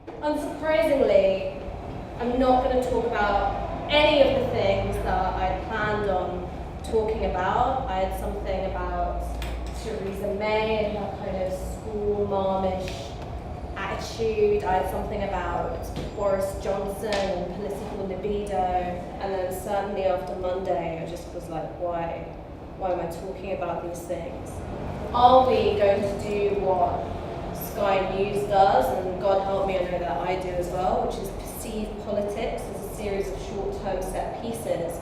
Unsurprisingly, I'm not going to talk about any of the things that I planned on talking about. I had something about Theresa May and her kind of school marmish attitude. I had something about Boris Johnson and political libido. And then certainly after Monday, I just was like, why am I talking about these things? Are we going to do what Sky News does, and God help me, I know that I do as well, which is perceive politics as a series of short-term set pieces?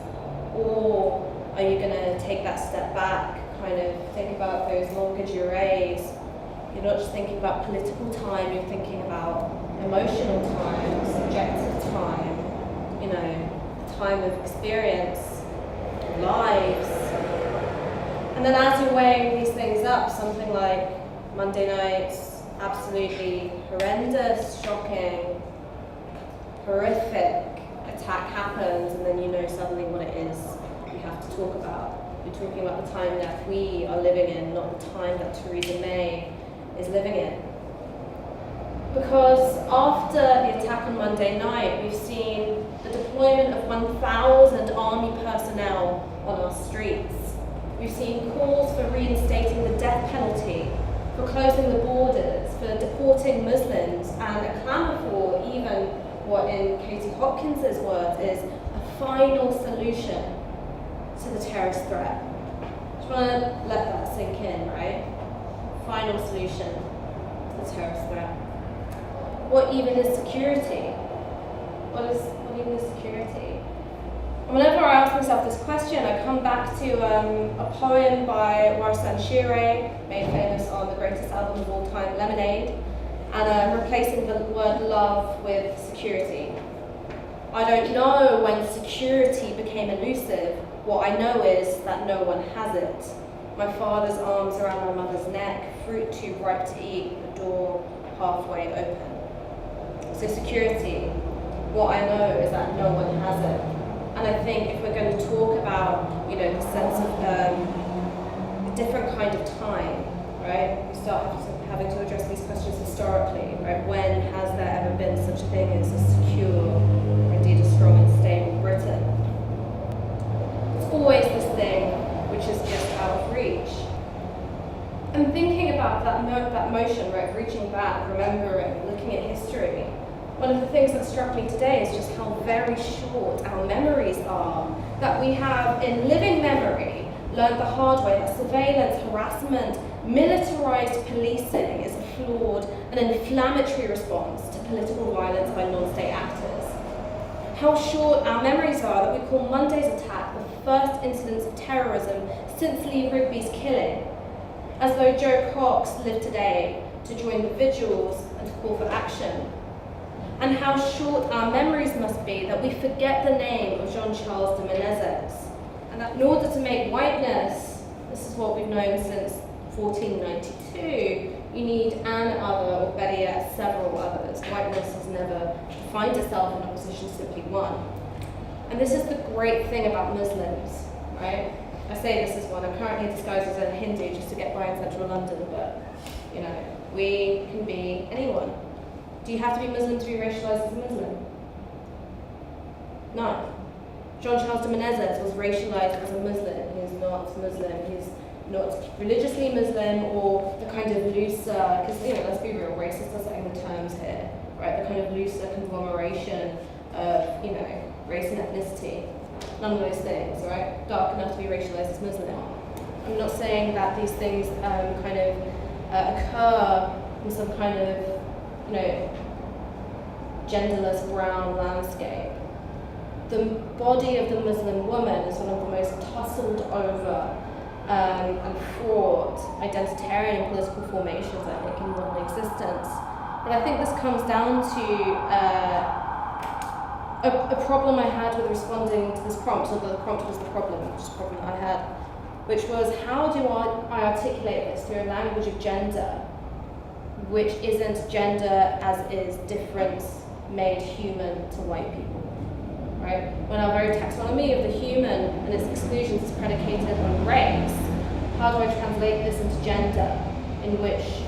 Or are you going to take that step back, kind of think about those longer durées? You're not just thinking about political time, you're thinking about emotional time, subjective time, time of experience, lives. And then as you're weighing these things up, something like Monday nights, absolutely horrendous, shocking, horrific attack happens, and then you know suddenly what it is you have to talk about. You're talking about the time that we are living in, not the time that Theresa May is living in. Because after the attack on Monday night, we've seen the deployment of 1,000 army personnel on our streets. We've seen calls for reinstating the death penalty, for closing the borders, for deporting Muslims, and a clamour for even what in Katie Hopkins' words is a final solution to the terrorist threat. Just want to let that sink in, right? Final solution to the terrorist threat. What even is security? What even is security? And whenever I ask myself this question, I come back to a poem by Warsan Shire, made famous on the greatest album of all time, Lemonade, and replacing the word love with security. I don't know when security became elusive. What I know is that no one has it. My father's arms around my mother's neck, fruit too ripe to eat, the door halfway open. So security, what I know is that no one has it. And I think if we're going to talk about, the sense of a different kind of time, right? We start having to address these questions historically, right? When has there ever been such a thing as a secure, or indeed a strong and stable Britain? It's always this thing which is just out of reach. And thinking about that motion, right? Reaching back, remembering, looking at history. One of the things that struck me today is just how very short our memories are. That we have, in living memory, learned the hard way that surveillance, harassment, militarized policing is a flawed and inflammatory response to political violence by non-state actors. How short our memories are that we call Monday's attack the first incidence of terrorism since Lee Rigby's killing, as though Joe Cox lived today to join the vigils and to call for action. And how short our memories must be that we forget the name of Jean-Charles de Menezes, and that in order to make whiteness, this is what we've known since 1492, you need an other, or better yet, several others. Whiteness has never defined itself in opposition to simply one. And this is the great thing about Muslims, right? I say this as one. I'm currently disguised as a Hindu just to get by in central London, but, we can be anyone. Do you have to be Muslim to be racialized as a Muslim? No. Jean-Charles de Menezes was racialized as a Muslim. He is not Muslim. He's not religiously Muslim, or the kind of looser, because, let's be real, racist are setting the terms here, right? The kind of looser conglomeration of, race and ethnicity. None of those things, right? Dark enough to be racialized as Muslim. I'm not saying that these things occur in some kind of, genderless brown landscape. The body of the Muslim woman is one of the most tussled over and fraught identitarian and political formations, I think, in modern existence. But I think this comes down to a problem I had with responding to this prompt, although the prompt was the problem, which is the problem I had, which was, how do I articulate this through a language of gender, which isn't gender as is difference made human to white people, right? When our very taxonomy of the human and its exclusions is predicated on race, how do I translate this into gender, in which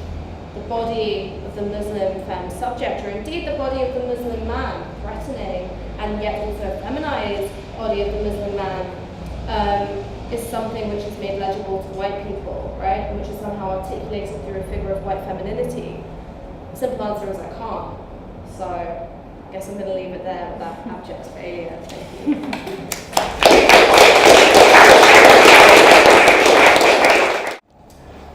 the body of the Muslim femme subject, or indeed the body of the Muslim man, threatening and yet also feminized body of the Muslim man, is something which is made legible to white people, right? And which is somehow articulated through a figure of white femininity. Simple answer is I can't. So I guess I'm going to leave it there with that abject failure. Thank you.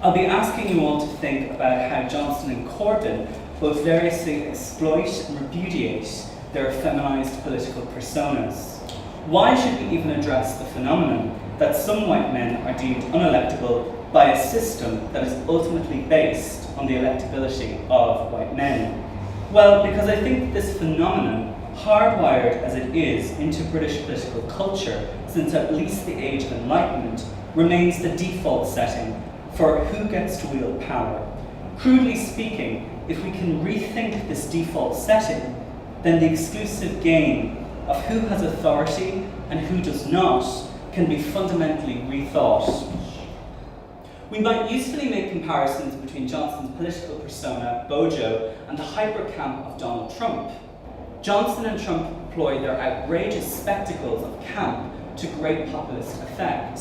I'll be asking you all to think about how Johnson and Corbyn both variously exploit and repudiate their feminized political personas. Why should we even address the phenomenon that some white men are deemed unelectable by a system that is ultimately based on the electability of white men? Well, because I think this phenomenon, hardwired as it is into British political culture since at least the Age of Enlightenment, remains the default setting for who gets to wield power. Crudely speaking, if we can rethink this default setting, then the exclusive game of who has authority and who does not can be fundamentally rethought. We might usefully make comparisons between Johnson's political persona, Bojo, and the hyper-camp of Donald Trump. Johnson and Trump employ their outrageous spectacles of camp to great populist effect.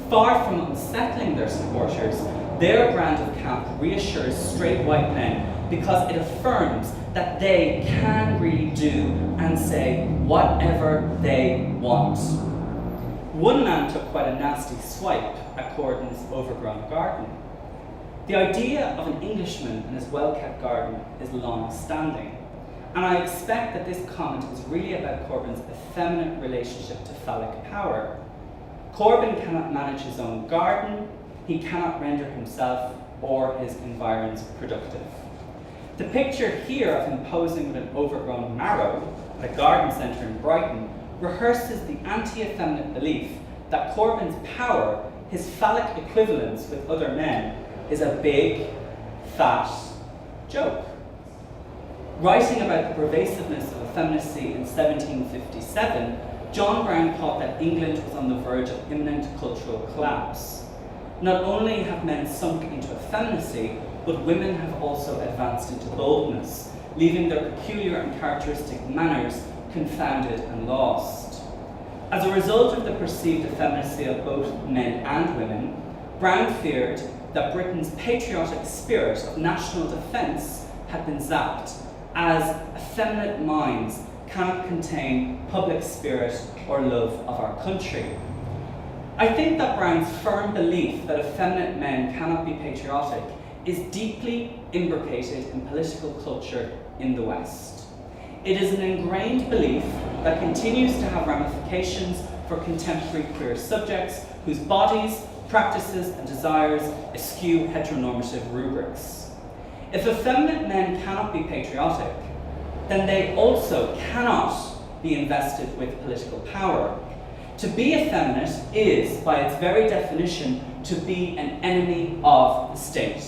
Far from unsettling their supporters, their brand of camp reassures straight white men because it affirms that they can really do and say whatever they want. One man took quite a nasty swipe at Corbyn's overgrown garden. The idea of an Englishman and his well-kept garden is long-standing, and I expect that this comment is really about Corbyn's effeminate relationship to phallic power. Corbyn cannot manage his own garden, he cannot render himself or his environs productive. The picture here of him posing with an overgrown marrow at a garden centre in Brighton rehearses the anti-effeminate belief that Corbyn's power, his phallic equivalence with other men, is a big, fat joke. Writing about the pervasiveness of effeminacy in 1757, John Brown thought that England was on the verge of imminent cultural collapse. Not only have men sunk into effeminacy, but women have also advanced into boldness, leaving their peculiar and characteristic manners confounded and lost. As a result of the perceived effeminacy of both men and women, Brown feared that Britain's patriotic spirit of national defence had been zapped, as effeminate minds cannot contain public spirit or love of our country. I think that Brown's firm belief that effeminate men cannot be patriotic is deeply imbricated in political culture in the West. It is an ingrained belief that continues to have ramifications for contemporary queer subjects whose bodies, practices, and desires eschew heteronormative rubrics. If effeminate men cannot be patriotic, then they also cannot be invested with political power. To be effeminate is, by its very definition, to be an enemy of the state.